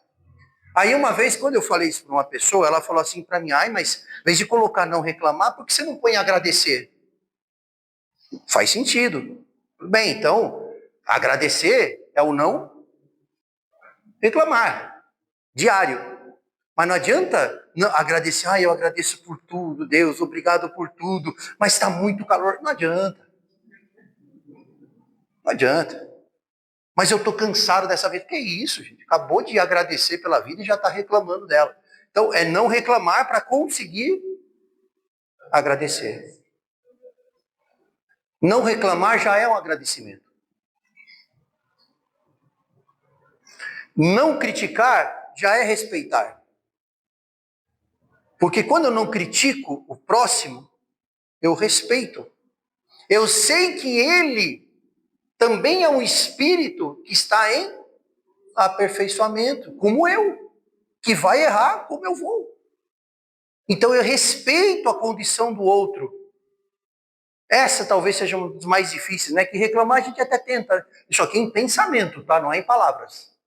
Aí uma vez, quando eu falei isso para uma pessoa, ela falou assim para mim, ai, mas em vez de colocar não reclamar, por que você não põe agradecer? Faz sentido. Bem, então, agradecer é o não reclamar, diário. Mas não adianta agradecer, eu agradeço por tudo, Deus, obrigado por tudo, mas está muito calor. Não adianta. Não adianta. Mas eu estou cansado dessa vida. Que isso, gente? Acabou de agradecer pela vida e já está reclamando dela. Então, é não reclamar para conseguir agradecer. Não reclamar já é um agradecimento. Não criticar já é respeitar. Porque quando eu não critico o próximo, eu respeito. Eu sei que ele também é um espírito que está em aperfeiçoamento, como eu, que vai errar como eu vou. Então eu respeito a condição do outro. Essa talvez seja uma das mais difíceis, né? Que reclamar a gente até tenta. Isso aqui é em pensamento, tá? Não é em palavras.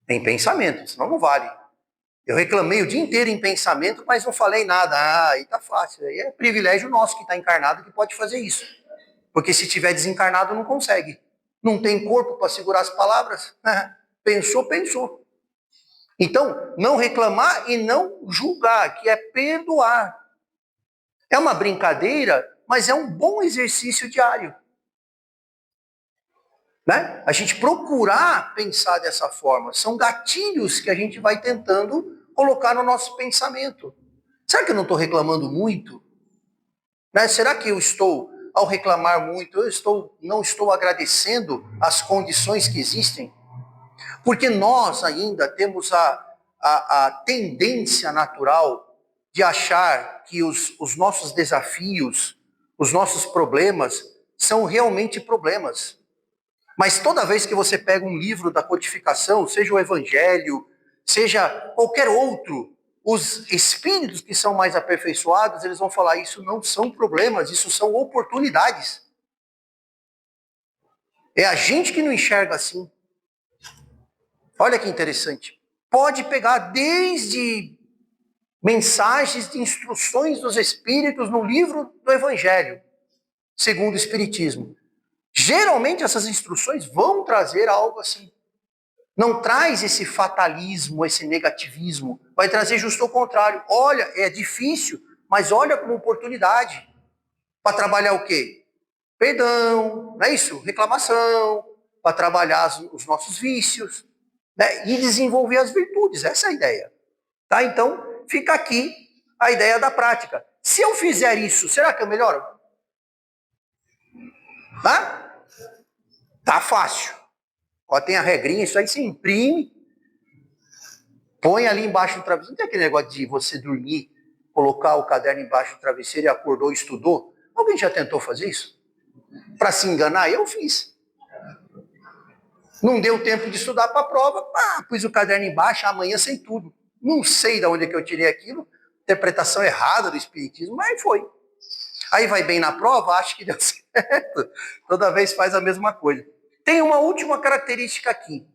É em pensamento, senão não vale. Eu reclamei o dia inteiro em pensamento, mas não falei nada. Ah, aí tá fácil. Aí é privilégio nosso que está encarnado que pode fazer isso. Porque se tiver desencarnado, não consegue. Não tem corpo para segurar as palavras. Pensou, pensou. Então, não reclamar e não julgar, que é perdoar. É uma brincadeira, mas é um bom exercício diário. Né? A gente procurar pensar dessa forma. São gatilhos que a gente vai tentando colocar no nosso pensamento. Será que eu não estou reclamando muito? Né? Será que eu estou, ao reclamar muito, não estou agradecendo as condições que existem? Porque nós ainda temos a tendência natural de achar que os nossos desafios, os nossos problemas, são realmente problemas. Mas toda vez que você pega um livro da codificação, seja o Evangelho, seja qualquer outro, os espíritos que são mais aperfeiçoados, eles vão falar, isso não são problemas, isso são oportunidades. É a gente que não enxerga assim. Olha que interessante. Pode pegar desde mensagens de instruções dos espíritos no livro do Evangelho, segundo o Espiritismo. Geralmente essas instruções vão trazer algo assim. Não traz esse fatalismo, esse negativismo. Vai trazer justo o contrário. Olha, é difícil, mas olha como oportunidade. Para trabalhar o quê? Perdão, não é isso? Reclamação, para trabalhar os nossos vícios, né? E desenvolver as virtudes. Essa é a ideia. Tá? Então, fica aqui a ideia da prática. Se eu fizer isso, será que eu melhoro? Tá? Tá fácil. Ó, tem a regrinha, isso aí se imprime, põe ali embaixo do travesseiro. Não tem aquele negócio de você dormir, colocar o caderno embaixo do travesseiro e acordou e estudou? Alguém já tentou fazer isso? Para se enganar? Eu fiz. Não deu tempo de estudar para a prova, pus o caderno embaixo, amanhã sei tudo. Não sei de onde é que eu tirei aquilo, interpretação errada do espiritismo, mas foi. Aí vai bem na prova, acha que deu certo. Toda vez faz a mesma coisa. Tem uma última característica aqui.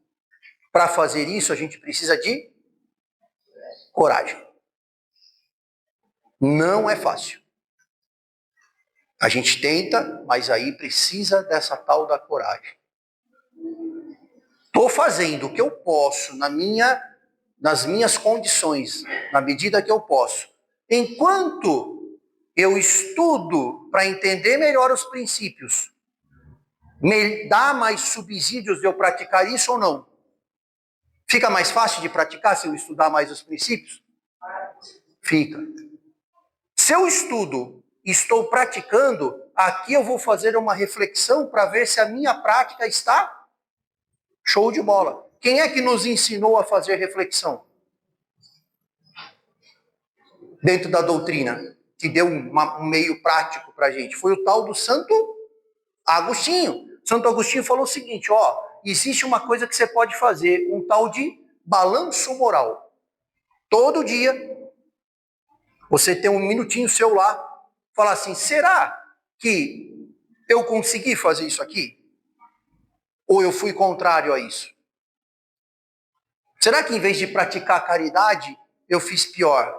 Para fazer isso, a gente precisa de coragem. Não é fácil. A gente tenta, mas aí precisa dessa tal da coragem. Estou fazendo o que eu posso nas minhas condições, na medida que eu posso. Enquanto eu estudo para entender melhor os princípios, me dá mais subsídios de eu praticar isso ou não? Fica mais fácil de praticar se eu estudar mais os princípios? Fica. Se eu estudo e estou praticando, aqui eu vou fazer uma reflexão para ver se a minha prática está show de bola. Quem é que nos ensinou a fazer reflexão? Dentro da doutrina, que deu um meio prático para a gente. Foi o tal do Santo Agostinho. Santo Agostinho falou o seguinte, ó, existe uma coisa que você pode fazer, um tal de balanço moral. Todo dia, você tem um minutinho seu lá, falar assim, será que eu consegui fazer isso aqui? Ou eu fui contrário a isso? Será que em vez de praticar a caridade, eu fiz pior?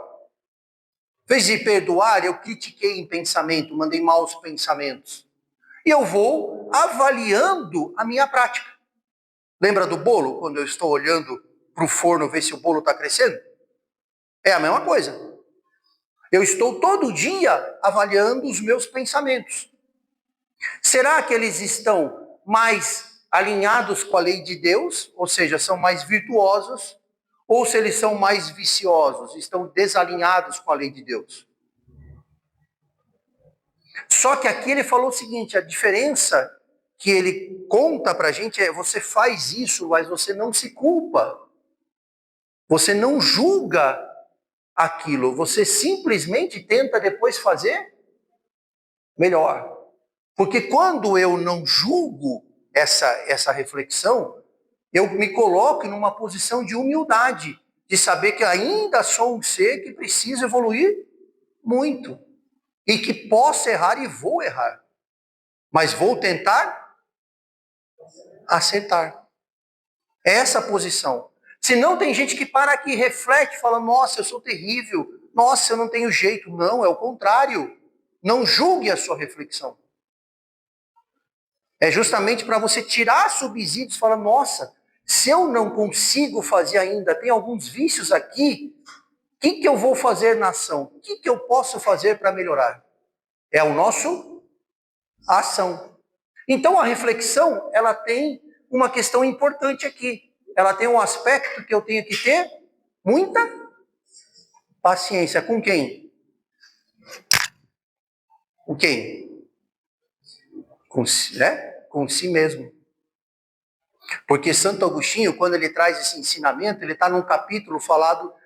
Em vez de perdoar, eu critiquei em pensamento, mandei maus pensamentos. E eu vou avaliando a minha prática. Lembra do bolo? Quando eu estou olhando para o forno ver se o bolo está crescendo? É a mesma coisa. Eu estou todo dia avaliando os meus pensamentos. Será que eles estão mais alinhados com a lei de Deus, ou seja, são mais virtuosos, ou se eles são mais viciosos, estão desalinhados com a lei de Deus? Só que aqui ele falou o seguinte, a diferença que ele conta para a gente é, você faz isso, mas você não se culpa. Você não julga aquilo, você simplesmente tenta depois fazer melhor. Porque quando eu não julgo essa reflexão, eu me coloco numa posição de humildade, de saber que ainda sou um ser que precisa evoluir muito. E que posso errar e vou errar. Mas vou tentar acertar. É essa a posição. Se não, tem gente que para aqui, reflete, fala, nossa, eu sou terrível, nossa, eu não tenho jeito. Não, é o contrário. Não julgue a sua reflexão. É justamente para você tirar subsídios, falar, nossa, se eu não consigo fazer ainda, tem alguns vícios aqui, o que eu vou fazer na ação? O que eu posso fazer para melhorar? É o nosso ação. Então a reflexão, ela tem uma questão importante aqui. Ela tem um aspecto que eu tenho que ter muita paciência. Com quem? Com quem? Com si mesmo. Porque Santo Agostinho, quando ele traz esse ensinamento, ele está num capítulo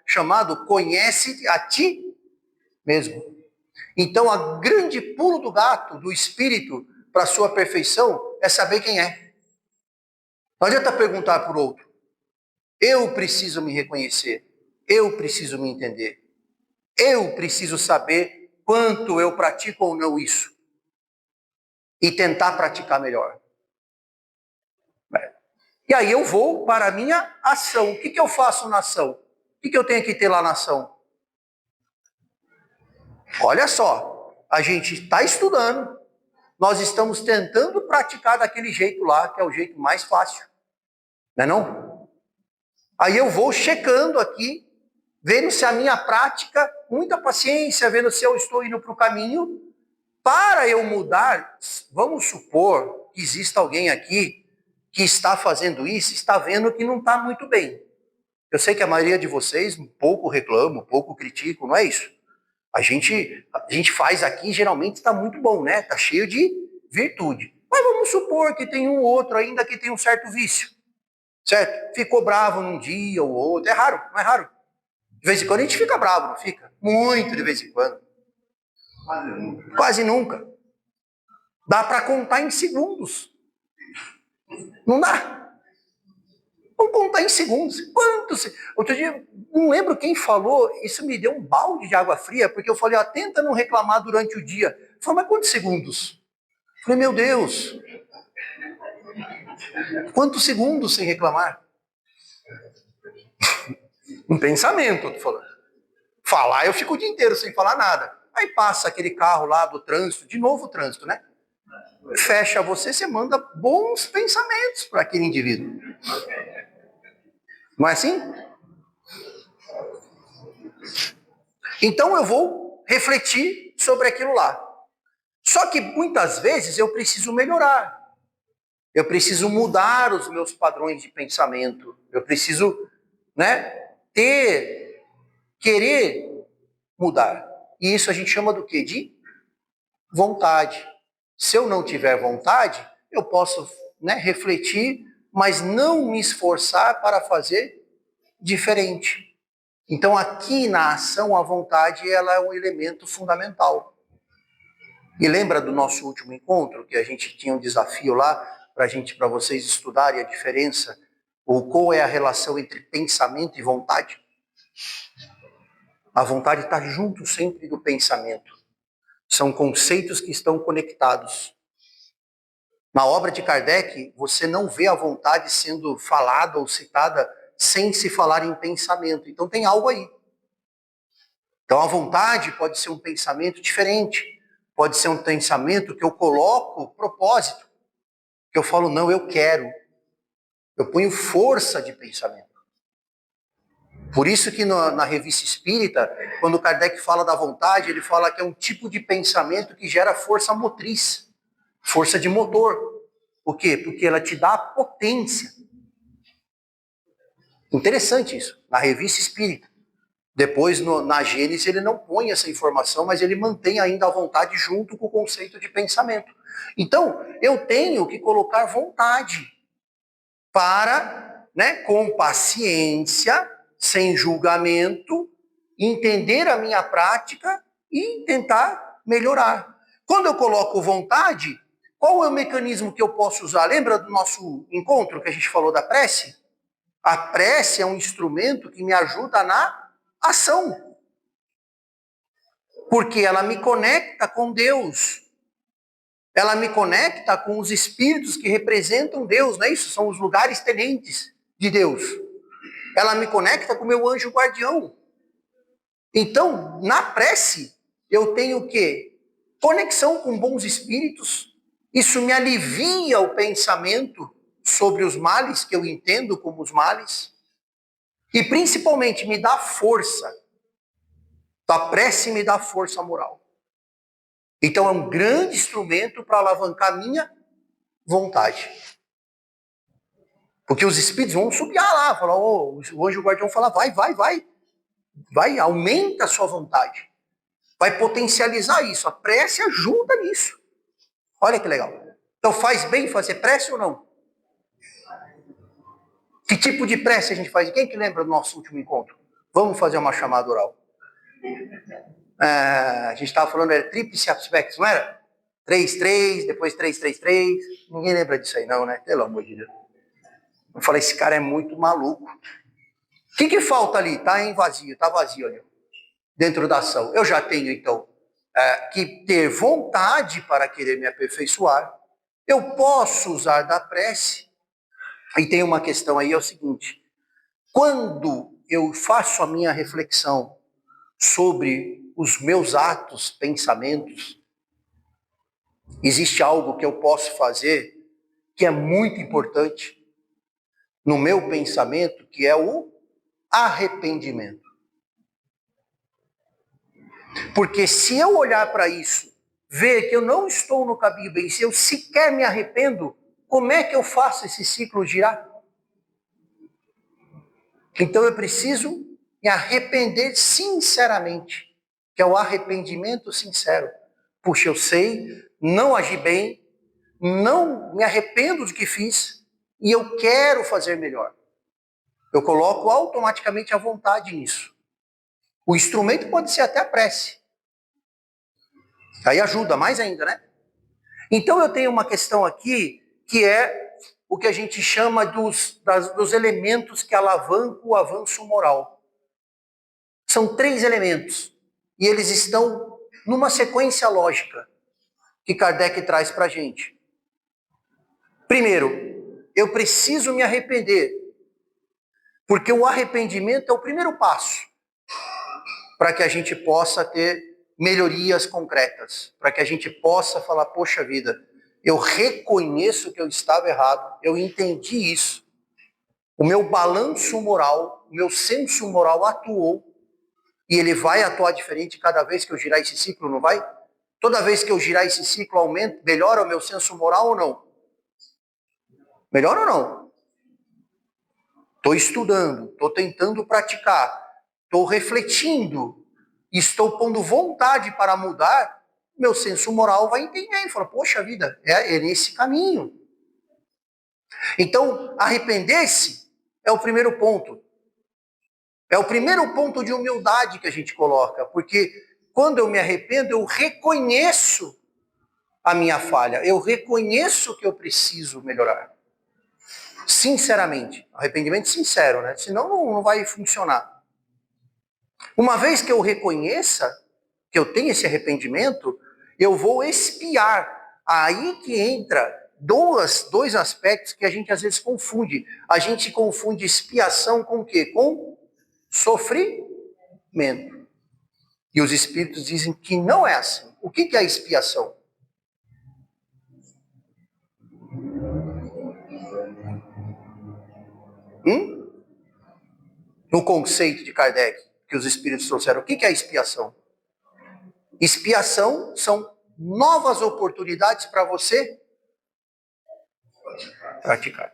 chamado Conhece a ti mesmo. Então, a grande pulo do gato, do espírito, para a sua perfeição, é saber quem é. Não adianta perguntar por outro. Eu preciso me reconhecer. Eu preciso me entender. Eu preciso saber quanto eu pratico ou não isso. E tentar praticar melhor. E aí eu vou para a minha ação. O que eu faço na ação? O que eu tenho que ter lá na ação? Olha só, a gente está estudando, nós estamos tentando praticar daquele jeito lá, que é o jeito mais fácil. Não é não? Aí eu vou checando aqui, vendo se a minha prática, muita paciência, vendo se eu estou indo para o caminho. Para eu mudar, vamos supor que exista alguém aqui que está fazendo isso, está vendo que não está muito bem. Eu sei que a maioria de vocês um pouco reclama, um pouco critica, não é isso? A gente faz aqui, geralmente está muito bom, né? Está cheio de virtude. Mas vamos supor que tem um outro ainda que tem um certo vício, certo? Ficou bravo num dia ou outro, é raro, não é raro. De vez em quando a gente fica bravo, não fica? Muito de vez em quando. Quase nunca. Dá para contar em segundos. Não dá. Vamos contar em segundos. Quantos? Outro dia, não lembro quem falou, isso me deu um balde de água fria, porque eu falei, tenta não reclamar durante o dia. Eu falei, mas quantos segundos? Eu falei, meu Deus. Quantos segundos sem reclamar? Um pensamento, eu tô falando. Falar, eu fico o dia inteiro sem falar nada. Aí passa aquele carro lá do trânsito, de novo o trânsito, né? Fecha você manda bons pensamentos para aquele indivíduo. Não é assim? Então eu vou refletir sobre aquilo lá. Só que muitas vezes eu preciso melhorar. Eu preciso mudar os meus padrões de pensamento. Eu preciso, querer mudar. E isso a gente chama do quê? De vontade. Se eu não tiver vontade, eu posso, refletir, mas não me esforçar para fazer diferente. Então, aqui na ação, a vontade ela é um elemento fundamental. E lembra do nosso último encontro, que a gente tinha um desafio lá para vocês estudarem a diferença, ou qual é a relação entre pensamento e vontade? A vontade está junto sempre do pensamento. São conceitos que estão conectados. Na obra de Kardec, você não vê a vontade sendo falada ou citada sem se falar em pensamento. Então tem algo aí. Então a vontade pode ser um pensamento diferente. Pode ser um pensamento que eu coloco propósito. Que eu falo, não, eu quero. Eu ponho força de pensamento. Por isso que na Revista Espírita, quando Kardec fala da vontade, ele fala que é um tipo de pensamento que gera força motriz. Força de motor. Por quê? Porque ela te dá potência. Interessante isso, na Revista Espírita. Depois, na Gênese, ele não põe essa informação, mas ele mantém ainda a vontade junto com o conceito de pensamento. Então, eu tenho que colocar vontade para, com paciência, sem julgamento, entender a minha prática e tentar melhorar. Quando eu coloco vontade, qual é o mecanismo que eu posso usar? Lembra do nosso encontro que a gente falou da prece? A prece é um instrumento que me ajuda na ação. Porque ela me conecta com Deus. Ela me conecta com os espíritos que representam Deus, não é isso? São os lugares tenentes de Deus. Ela me conecta com o meu anjo guardião. Então, na prece, eu tenho o quê? Conexão com bons espíritos. Isso me alivia o pensamento sobre os males, que eu entendo como os males. E principalmente me dá força. A prece me dá força moral. Então é um grande instrumento para alavancar a minha vontade. Porque os espíritos vão subir lá, falar, o anjo guardião fala, vai, aumenta a sua vontade. Vai potencializar isso. A prece ajuda nisso. Olha que legal. Então faz bem fazer prece ou não? Que tipo de prece a gente faz? Quem que lembra do nosso último encontro? Vamos fazer uma chamada oral. A gente estava falando, era tríplice aspectos, não era? 3-3, depois 3-3-3. Ninguém lembra disso aí não, né? Pelo amor de Deus. Eu falei, esse cara é muito maluco. O que falta ali? Tá vazio ali, dentro da ação. Eu já tenho, então, que ter vontade para querer me aperfeiçoar. Eu posso usar da prece. E tem uma questão aí, é o seguinte. Quando eu faço a minha reflexão sobre os meus atos, pensamentos, existe algo que eu posso fazer que é muito importante no meu pensamento, que é o arrependimento. Porque se eu olhar para isso, ver que eu não estou no caminho bem, se eu sequer me arrependo, como é que eu faço esse ciclo girar? Então eu preciso me arrepender sinceramente, que é o arrependimento sincero. Puxa, eu sei, não agi bem, não me arrependo do que fiz e eu quero fazer melhor. Eu coloco automaticamente a vontade nisso. O instrumento pode ser até a prece. Aí ajuda mais ainda, né? Então eu tenho uma questão aqui que é o que a gente chama dos elementos que alavancam o avanço moral. São 3 elementos e eles estão numa sequência lógica que Kardec traz para a gente. Primeiro, eu preciso me arrepender, porque o arrependimento é o primeiro passo para que a gente possa ter melhorias concretas, para que a gente possa falar, poxa vida, eu reconheço que eu estava errado, eu entendi isso, o meu balanço moral, o meu senso moral atuou, e ele vai atuar diferente cada vez que eu girar esse ciclo, não vai? Toda vez que eu girar esse ciclo, aumenta, melhora o meu senso moral ou não? Melhora ou não? Estou estudando, estou tentando praticar, estou refletindo, estou pondo vontade para mudar, meu senso moral vai entender e fala, poxa vida, é nesse caminho. Então, arrepender-se é o primeiro ponto. É o primeiro ponto de humildade que a gente coloca, porque quando eu me arrependo, eu reconheço a minha falha, eu reconheço que eu preciso melhorar. Sinceramente, arrependimento sincero, né? Senão não vai funcionar. Uma vez que eu reconheça que eu tenho esse arrependimento, eu vou expiar. Aí que entra dois aspectos que a gente às vezes confunde. A gente confunde expiação com o quê? Com sofrimento. E os espíritos dizem que não é assim. O que é a expiação? No conceito de Kardec, que os espíritos trouxeram, o que é a expiação? Expiação são novas oportunidades para você praticar.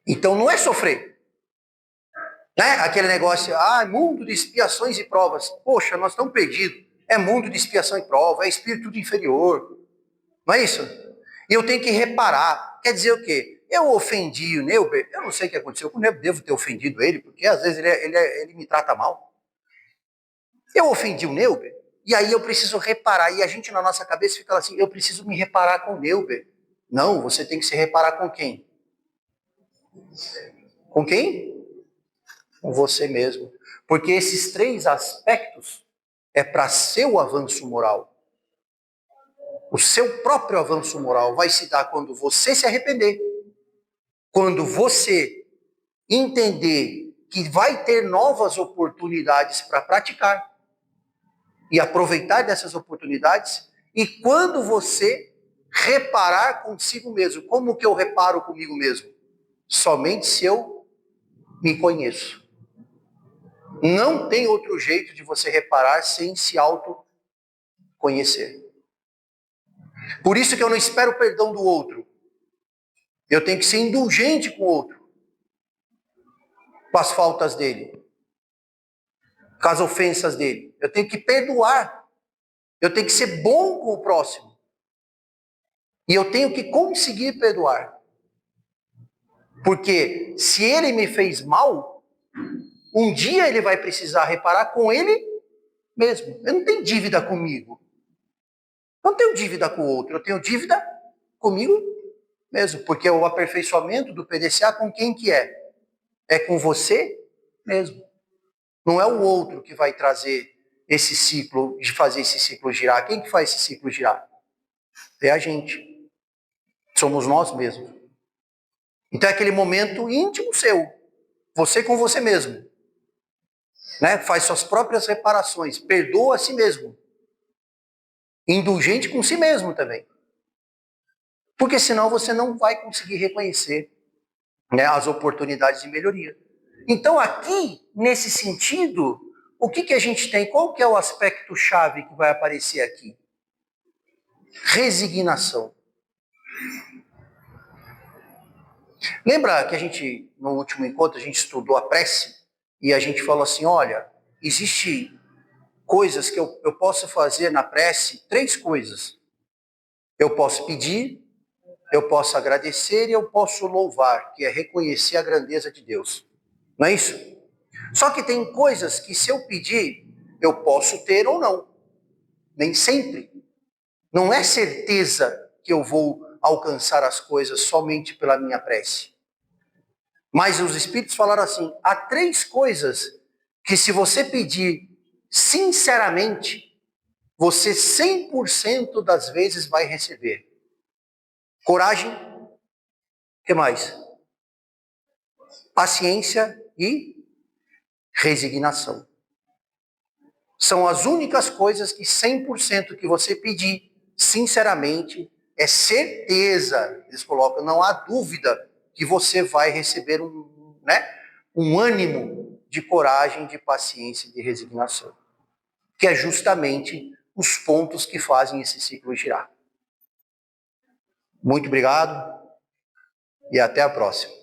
Então não é sofrer. Né? Aquele negócio, mundo de expiações e provas. Poxa, nós estamos perdidos. É mundo de expiação e prova, é espírito inferior. Não é isso? E eu tenho que reparar. quer dizer o quê? Eu ofendi o Neuber, eu não sei o que aconteceu com o Neuber, devo ter ofendido ele, porque às vezes ele me trata mal. Eu ofendi o Neuber, e aí eu preciso reparar, e a gente na nossa cabeça fica assim, eu preciso me reparar com o Neuber. Não, você tem que se reparar com quem? Com quem? Com você mesmo. Porque esses 3 aspectos é para seu avanço moral. O seu próprio avanço moral vai se dar quando você se arrepender. Quando você entender que vai ter novas oportunidades para praticar e aproveitar dessas oportunidades, e quando você reparar consigo mesmo. Como que eu reparo comigo mesmo? Somente se eu me conheço. Não tem outro jeito de você reparar sem se autoconhecer. Por isso que eu não espero o perdão do outro. Eu tenho que ser indulgente com o outro, com as faltas dele, com as ofensas dele. Eu tenho que perdoar. Eu tenho que ser bom com o próximo. E eu tenho que conseguir perdoar. Porque se ele me fez mal, um dia ele vai precisar reparar com ele mesmo. Eu não tenho dívida comigo. Eu não tenho dívida com o outro. Eu tenho dívida comigo mesmo. Porque o aperfeiçoamento do PDCA com quem que é? É com você mesmo. Não é o outro que vai trazer esse ciclo, de fazer esse ciclo girar. Quem que faz esse ciclo girar? É a gente. Somos nós mesmos. Então é aquele momento íntimo seu. Você com você mesmo. Né? Faz suas próprias reparações. Perdoa a si mesmo. Indulgente com si mesmo também. Porque senão você não vai conseguir reconhecer, né, as oportunidades de melhoria. Então aqui, nesse sentido, o que a gente tem? Qual que é o aspecto chave que vai aparecer aqui? Resignação. Lembra que a gente, no último encontro, a gente estudou a prece e a gente falou assim, olha, existe coisas que eu posso fazer na prece, 3 coisas. Eu posso pedir, eu posso agradecer e eu posso louvar, que é reconhecer a grandeza de Deus. Não é isso? Só que tem coisas que se eu pedir, eu posso ter ou não. Nem sempre. Não é certeza que eu vou alcançar as coisas somente pela minha prece. Mas os Espíritos falaram assim, há 3 coisas que se você pedir sinceramente, você 100% das vezes vai receber. Coragem, o que mais? Paciência e resignação. São as únicas coisas que 100% que você pedir, sinceramente, é certeza, eles colocam, não há dúvida que você vai receber um ânimo de coragem, de paciência e de resignação. Que é justamente os pontos que fazem esse ciclo girar. Muito obrigado e até a próxima.